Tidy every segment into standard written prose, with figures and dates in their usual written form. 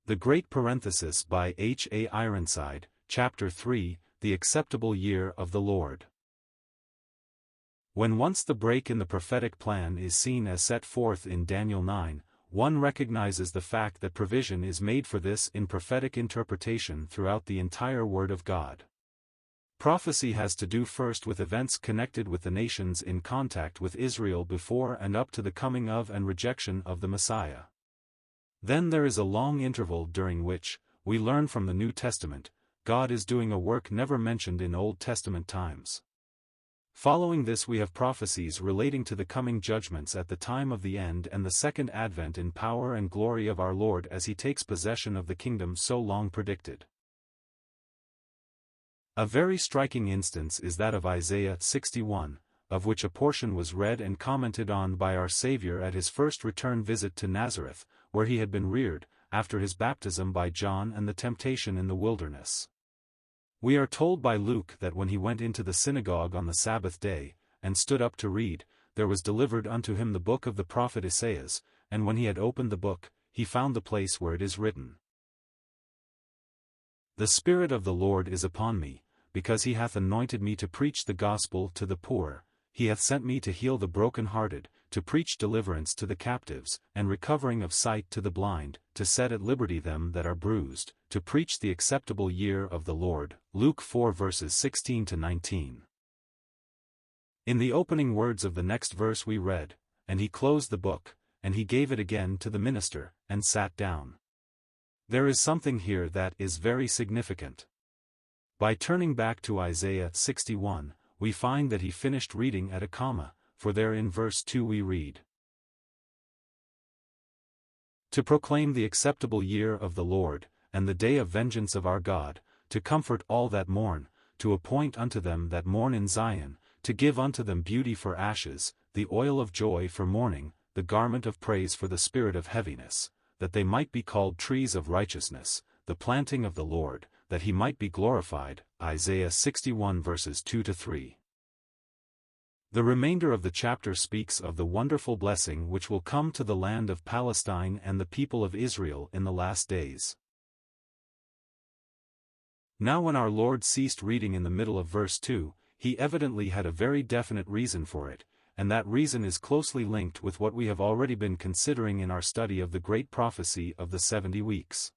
The Great Parenthesis by H. A. Ironside, Chapter 3, The Acceptable Year of the Lord. When once the break in the prophetic plan is seen as set forth in Daniel 9, one recognizes the fact that provision is made for this in prophetic interpretation throughout the entire Word of God. Prophecy has to do first with events connected with the nations in contact with Israel before and up to the coming of and rejection of the Messiah. Then there is a long interval during which, we learn from the New Testament, God is doing a work never mentioned in Old Testament times. Following this we have prophecies relating to the coming judgments at the time of the end and the second advent in power and glory of our Lord as he takes possession of the kingdom so long predicted. A very striking instance is that of Isaiah 61, of which a portion was read and commented on by our Savior at his first return visit to Nazareth, where he had been reared, after his baptism by John and the temptation in the wilderness. We are told by Luke that when he went into the synagogue on the Sabbath day, and stood up to read, there was delivered unto him the book of the prophet Isaiah, and when he had opened the book, he found the place where it is written, "The Spirit of the Lord is upon me, because he hath anointed me to preach the gospel to the poor, he hath sent me to heal the broken-hearted, to preach deliverance to the captives, and recovering of sight to the blind, to set at liberty them that are bruised, to preach the acceptable year of the Lord." Luke 4 verses 16 to 19. In the opening words of the next verse we read, "And he closed the book, and he gave it again to the minister, and sat down." There is something here that is very significant. By turning back to Isaiah 61, we find that he finished reading at a comma, for there in verse 2 we read, "To proclaim the acceptable year of the Lord, and the day of vengeance of our God, to comfort all that mourn, to appoint unto them that mourn in Zion, to give unto them beauty for ashes, the oil of joy for mourning, the garment of praise for the spirit of heaviness, that they might be called trees of righteousness, the planting of the Lord, that he might be glorified." Isaiah 61 verses 2 to 3. The remainder of the chapter speaks of the wonderful blessing which will come to the land of Palestine and the people of Israel in the last days. Now when our Lord ceased reading in the middle of verse 2, he evidently had a very definite reason for it, and that reason is closely linked with what we have already been considering in our study of the great prophecy of the 70 weeks.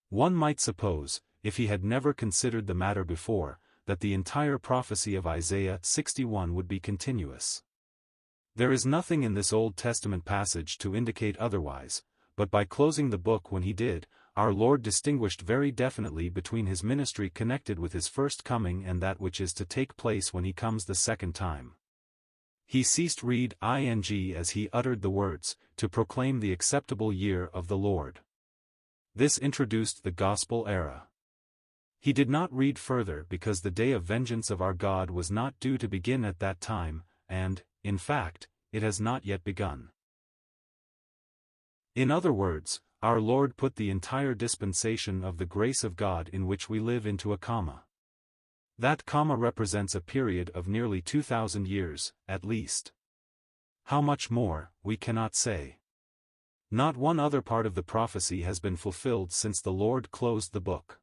One might suppose, if he had never considered the matter before, that the entire prophecy of Isaiah 61 would be continuous. There is nothing in this Old Testament passage to indicate otherwise, but by closing the book when he did, our Lord distinguished very definitely between his ministry connected with his first coming and that which is to take place when he comes the second time. He ceased read ing as he uttered the words, "To proclaim the acceptable year of the Lord." This introduced the gospel era. He did not read further because the day of vengeance of our God was not due to begin at that time, and, in fact, it has not yet begun. In other words, our Lord put the entire dispensation of the grace of God in which we live into a comma. That comma represents a period of nearly 2,000 years, at least. How much more, we cannot say. Not one other part of the prophecy has been fulfilled since the Lord closed the book.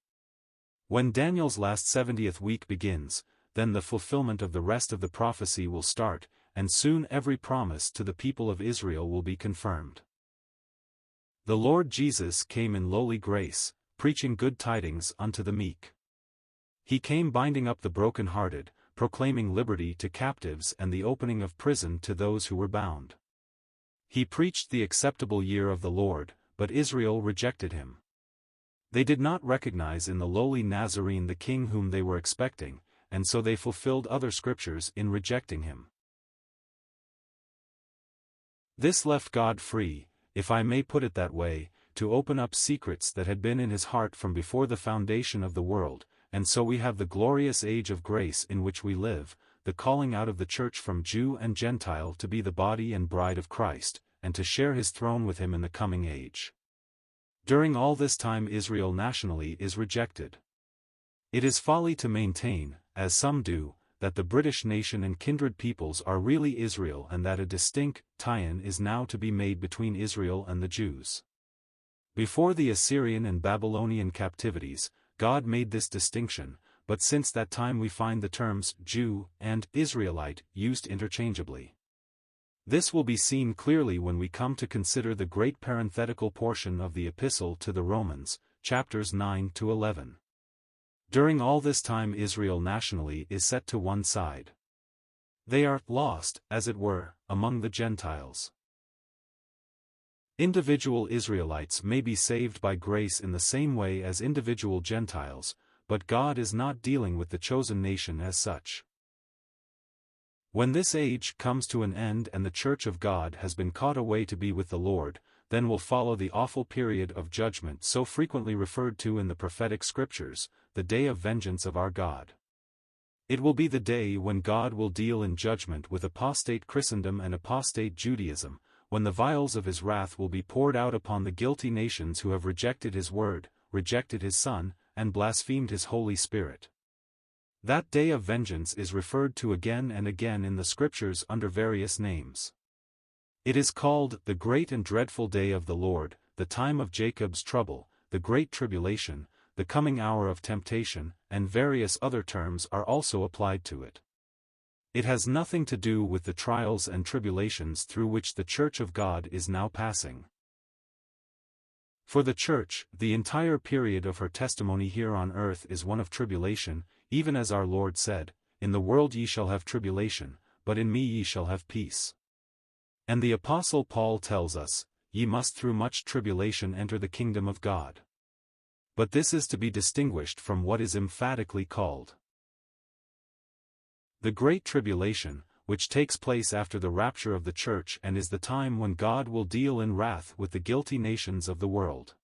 When Daniel's last 70th week begins, then the fulfillment of the rest of the prophecy will start, and soon every promise to the people of Israel will be confirmed. The Lord Jesus came in lowly grace, preaching good tidings unto the meek. He came binding up the broken-hearted, proclaiming liberty to captives and the opening of prison to those who were bound. He preached the acceptable year of the Lord, but Israel rejected him. They did not recognize in the lowly Nazarene the king whom they were expecting, and so they fulfilled other scriptures in rejecting him. This left God free, if I may put it that way, to open up secrets that had been in his heart from before the foundation of the world, and so we have the glorious age of grace in which we live, the calling out of the church from Jew and Gentile to be the body and bride of Christ, and to share his throne with him in the coming age. During all this time Israel nationally is rejected. It is folly to maintain, as some do, that the British nation and kindred peoples are really Israel and that a distinct tie-in is now to be made between Israel and the Jews. Before the Assyrian and Babylonian captivities, God made this distinction, but since that time we find the terms Jew and Israelite used interchangeably. This will be seen clearly when we come to consider the great parenthetical portion of the Epistle to the Romans, chapters 9 to 11. During all this time Israel nationally is set to one side. They are lost, as it were, among the Gentiles. Individual Israelites may be saved by grace in the same way as individual Gentiles, but God is not dealing with the chosen nation as such. When this age comes to an end and the Church of God has been caught away to be with the Lord, then will follow the awful period of judgment so frequently referred to in the prophetic scriptures, the day of vengeance of our God. It will be the day when God will deal in judgment with apostate Christendom and apostate Judaism, when the vials of his wrath will be poured out upon the guilty nations who have rejected his word, rejected his Son, and blasphemed his Holy Spirit. That day of vengeance is referred to again and again in the Scriptures under various names. It is called the great and dreadful day of the Lord, the time of Jacob's trouble, the great tribulation, the coming hour of temptation, and various other terms are also applied to it. It has nothing to do with the trials and tribulations through which the Church of God is now passing. For the Church, the entire period of her testimony here on earth is one of tribulation, even as our Lord said, "In the world ye shall have tribulation, but in me ye shall have peace." And the Apostle Paul tells us, "Ye must through much tribulation enter the kingdom of God." But this is to be distinguished from what is emphatically called the Great Tribulation, which takes place after the rapture of the Church and is the time when God will deal in wrath with the guilty nations of the world.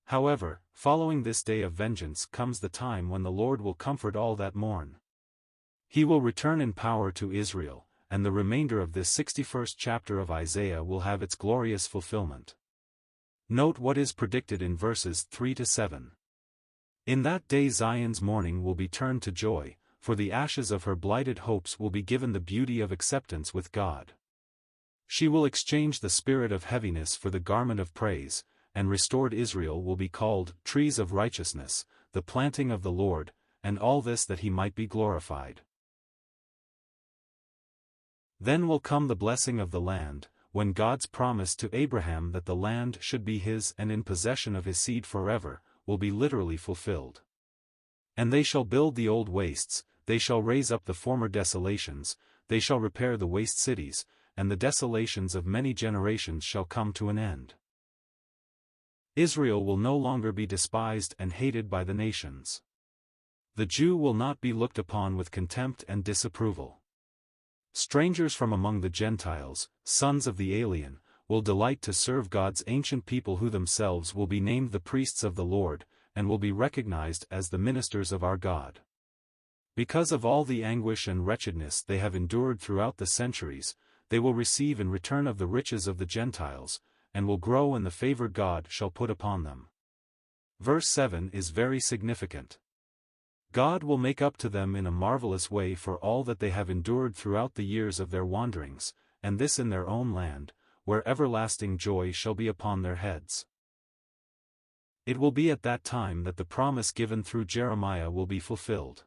However, following this day of vengeance comes the time when the Lord will comfort all that mourn. He will return in power to Israel, and the remainder of this 61st chapter of Isaiah will have its glorious fulfillment. Note what is predicted in verses 3 to 7. In that day Zion's mourning will be turned to joy, for the ashes of her blighted hopes will be given the beauty of acceptance with God. She will exchange the spirit of heaviness for the garment of praise, and restored Israel will be called trees of righteousness, the planting of the Lord, and all this that he might be glorified. Then will come the blessing of the land, when God's promise to Abraham that the land should be his and in possession of his seed forever, will be literally fulfilled. And they shall build the old wastes, they shall raise up the former desolations, they shall repair the waste cities, and the desolations of many generations shall come to an end. Israel will no longer be despised and hated by the nations. The Jew will not be looked upon with contempt and disapproval. Strangers from among the Gentiles, sons of the alien, will delight to serve God's ancient people who themselves will be named the priests of the Lord, and will be recognized as the ministers of our God. Because of all the anguish and wretchedness they have endured throughout the centuries, they will receive in return of the riches of the Gentiles, and will grow in the favor God shall put upon them. Verse 7 is very significant. God will make up to them in a marvelous way for all that they have endured throughout the years of their wanderings, and this in their own land, where everlasting joy shall be upon their heads. It will be at that time that the promise given through Jeremiah will be fulfilled.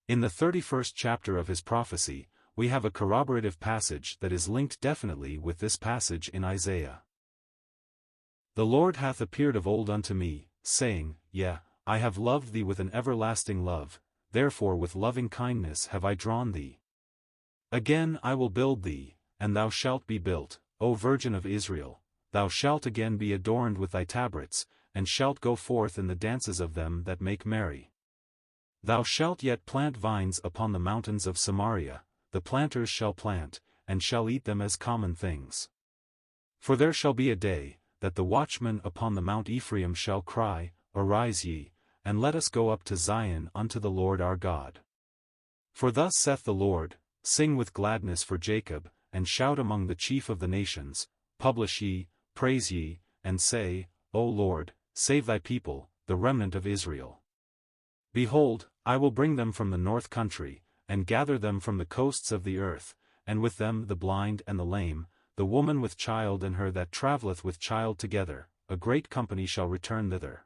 In the 31st chapter of his prophecy, we have a corroborative passage that is linked definitely with this passage in Isaiah. The Lord hath appeared of old unto me, saying, Yea, I have loved thee with an everlasting love, therefore with loving kindness have I drawn thee. Again I will build thee, and thou shalt be built, O Virgin of Israel, thou shalt again be adorned with thy tabrets, and shalt go forth in the dances of them that make merry. Thou shalt yet plant vines upon the mountains of Samaria, the planters shall plant, and shall eat them as common things. For there shall be a day, that the watchmen upon the Mount Ephraim shall cry, Arise ye, and let us go up to Zion unto the Lord our God. For thus saith the Lord, Sing with gladness for Jacob, and shout among the chief of the nations, Publish ye, praise ye, and say, O Lord, save thy people, the remnant of Israel. Behold, I will bring them from the north country, and gather them from the coasts of the earth, and with them the blind and the lame, the woman with child and her that travelleth with child together, a great company shall return thither.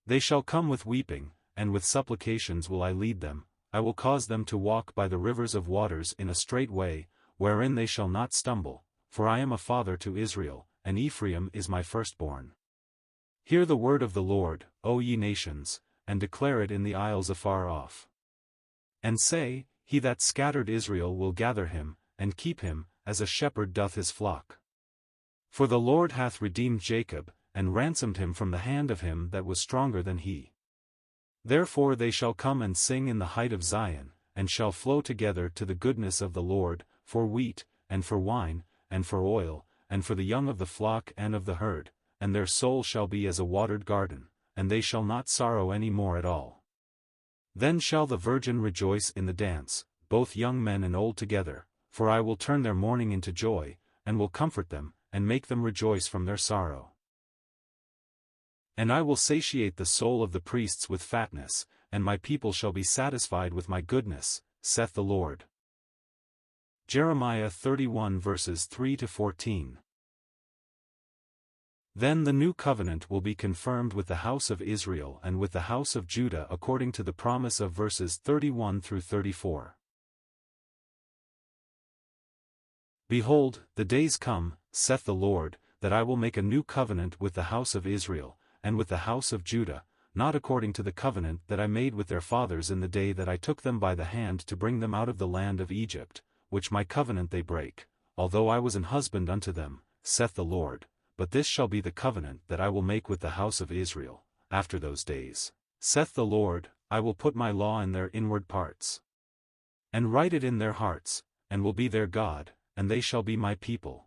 They shall come with weeping, and with supplications will I lead them. I will cause them to walk by the rivers of waters in a straight way, wherein they shall not stumble, for I am a father to Israel, and Ephraim is my firstborn. Hear the word of the Lord, O ye nations, and declare it in the isles afar off. And say, He that scattered Israel will gather him, and keep him, as a shepherd doth his flock. For the Lord hath redeemed Jacob, and ransomed him from the hand of him that was stronger than he. Therefore they shall come and sing in the height of Zion, and shall flow together to the goodness of the Lord, for wheat, and for wine, and for oil, and for the young of the flock and of the herd, and their soul shall be as a watered garden, and they shall not sorrow any more at all. Then shall the virgin rejoice in the dance, both young men and old together, for I will turn their mourning into joy, and will comfort them, and make them rejoice from their sorrow. And I will satiate the soul of the priests with fatness, and my people shall be satisfied with my goodness, saith the Lord. Jeremiah 31 verses 3-14. Then the new covenant will be confirmed with the house of Israel and with the house of Judah according to the promise of verses 31-34. Behold, the days come, saith the Lord, that I will make a new covenant with the house of Israel, and with the house of Judah, not according to the covenant that I made with their fathers in the day that I took them by the hand to bring them out of the land of Egypt, which my covenant they break, although I was an husband unto them, saith the Lord, but this shall be the covenant that I will make with the house of Israel, after those days, saith the Lord, I will put my law in their inward parts, and write it in their hearts, and will be their God, and they shall be my people.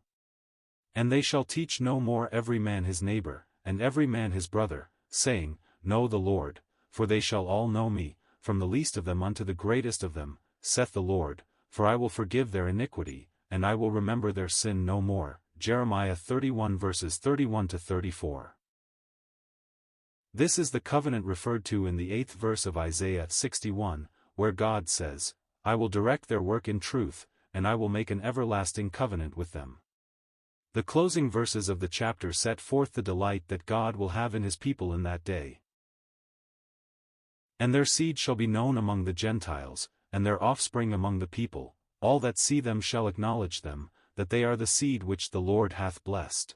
And they shall teach no more every man his neighbor, and every man his brother, saying, Know the Lord, for they shall all know me, from the least of them unto the greatest of them, saith the Lord, for I will forgive their iniquity, and I will remember their sin no more. Jeremiah 31 verses 31-34. This is the covenant referred to in the 8th verse of Isaiah 61, where God says, I will direct their work in truth, and I will make an everlasting covenant with them. The closing verses of the chapter set forth the delight that God will have in his people in that day. And their seed shall be known among the Gentiles, and their offspring among the people, all that see them shall acknowledge them, that they are the seed which the Lord hath blessed.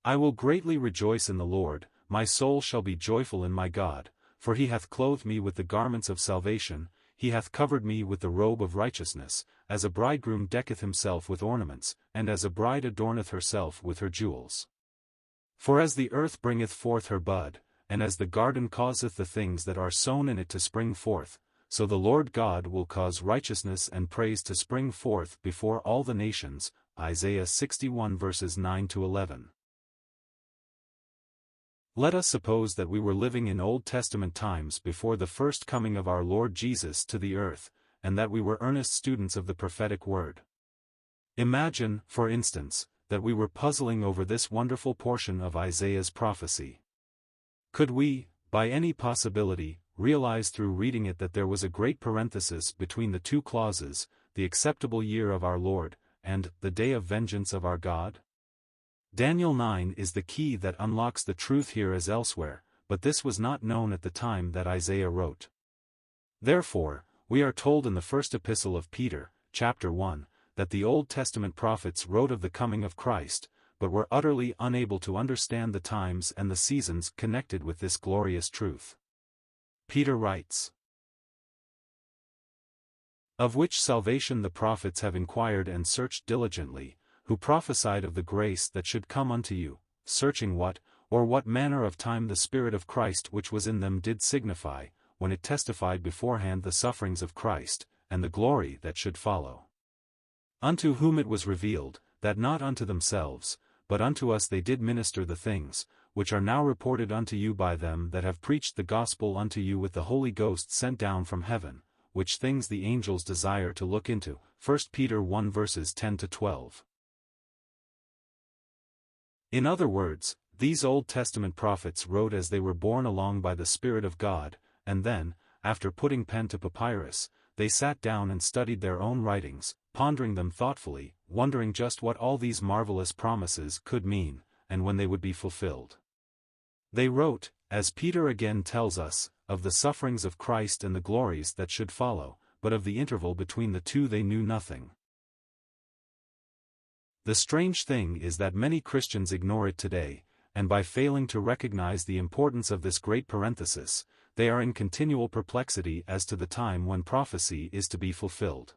I will greatly rejoice in the Lord, my soul shall be joyful in my God, for he hath clothed me with the garments of salvation, he hath covered me with the robe of righteousness, as a bridegroom decketh himself with ornaments, and as a bride adorneth herself with her jewels. For as the earth bringeth forth her bud, and as the garden causeth the things that are sown in it to spring forth, so the Lord God will cause righteousness and praise to spring forth before all the nations. Isaiah 61 verses 9-11. Let us suppose that we were living in Old Testament times before the first coming of our Lord Jesus to the earth, and that we were earnest students of the prophetic word. Imagine, for instance, that we were puzzling over this wonderful portion of Isaiah's prophecy. Could we, by any possibility, realize through reading it that there was a great parenthesis between the two clauses, the acceptable year of our Lord, and the day of vengeance of our God? Daniel 9 is the key that unlocks the truth here as elsewhere, but this was not known at the time that Isaiah wrote. Therefore, we are told in the first epistle of Peter, chapter 1, that the Old Testament prophets wrote of the coming of Christ, but were utterly unable to understand the times and the seasons connected with this glorious truth. Peter writes, Of which salvation the prophets have inquired and searched diligently, who prophesied of the grace that should come unto you, searching what manner of time the Spirit of Christ which was in them did signify, when it testified beforehand the sufferings of Christ, and the glory that should follow. Unto whom it was revealed, that not unto themselves, but unto us they did minister the things, which are now reported unto you by them that have preached the gospel unto you with the Holy Ghost sent down from heaven, which things the angels desire to look into. 1 Peter 1 verses 10-12. In other words, these Old Testament prophets wrote as they were borne along by the Spirit of God, and then, after putting pen to papyrus, they sat down and studied their own writings, pondering them thoughtfully, wondering just what all these marvelous promises could mean, and when they would be fulfilled. They wrote, as Peter again tells us, of the sufferings of Christ and the glories that should follow, but of the interval between the two they knew nothing. The strange thing is that many Christians ignore it today, and by failing to recognize the importance of this great parenthesis, they are in continual perplexity as to the time when prophecy is to be fulfilled.